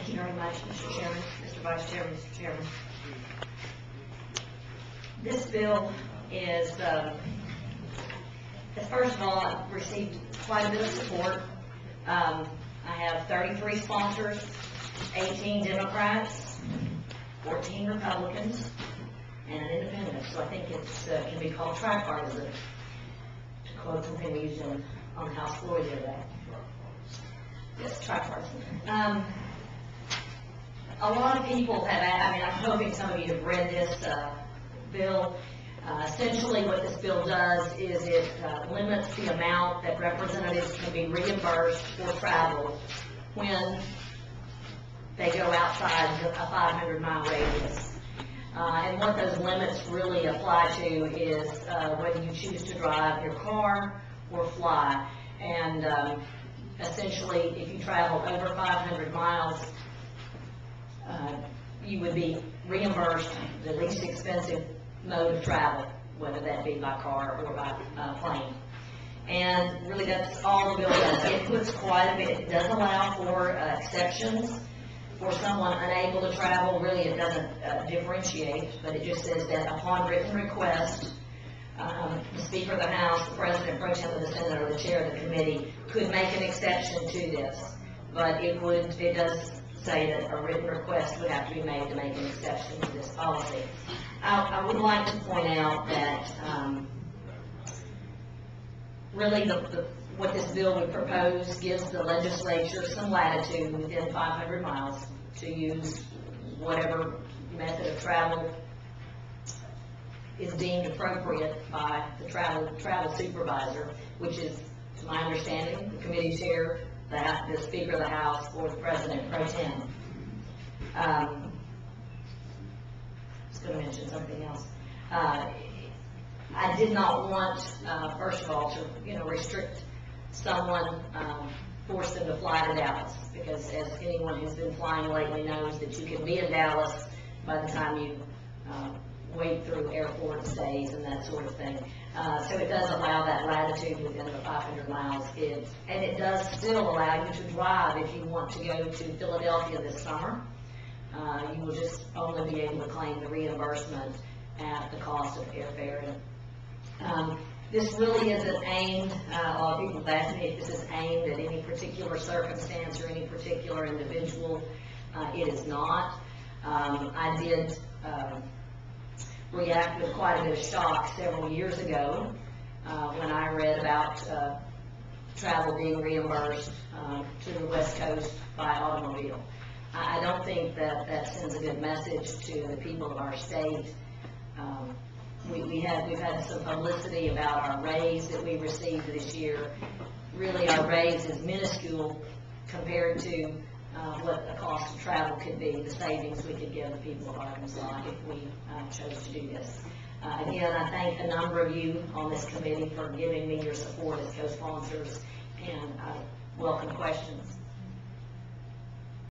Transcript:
Thank you very much, Mr. Chairman, Mr. Vice Chairman, Mr. Chairman. This bill is, first of all, I've received quite a bit of support. I have 33 sponsors, 18 Democrats, 14 Republicans, and an independent. So I think it's can be called tripartisan, to quote something we used on the House floor the other day. Yes, tripartisan. A lot of people have, I'm hoping some of you have read this bill. Essentially what this bill does is it limits the amount that representatives can be reimbursed for travel when they go outside a 500-mile radius. And what those limits really apply to is whether you choose to drive your car or fly. And essentially, if you travel over 500 miles, you would be reimbursed the least expensive mode of travel, whether that be by car or by plane. And really that's all the bill does. It puts quite a bit, it does allow for exceptions for someone unable to travel. Really it doesn't differentiate, but it just says that upon written request, the Speaker of the House, the President Pro Tem of the Senate, or the Chair of the Committee could make an exception to this. But it does say that a written request would have to be made to make an exception to this policy. I would like to point out that really what this bill would propose gives the legislature some latitude within 500 miles to use whatever method of travel is deemed appropriate by the travel supervisor, which is, to my understanding, the committee chair, the Speaker of the House, or the President Pro Tem. I was going to mention something else. I did not want, first of all, to restrict someone, force them to fly to Dallas, because as anyone who's been flying lately knows that you can be in Dallas by the time you wade through airport stays and that sort of thing. So it does allow that latitude within the 500 miles. And it does still allow you to drive if you want to go to Philadelphia this summer. You will just only be able to claim the reimbursement at the cost of airfare. This really isn't aimed, a lot of people have asked me if this is aimed at any particular circumstance or any particular individual. It is not. I did react with quite a bit of shock several years ago when I read about travel being reimbursed to the West Coast by automobile. I don't think that sends a good message to the people of our state. We've had some publicity about our raise that we received this year. Really, our raise is minuscule compared to what the cost of travel could be, the savings we could give the people of Arkansas if we chose to do this. Again, I thank a number of you on this committee for giving me your support as co-sponsors, and I welcome questions.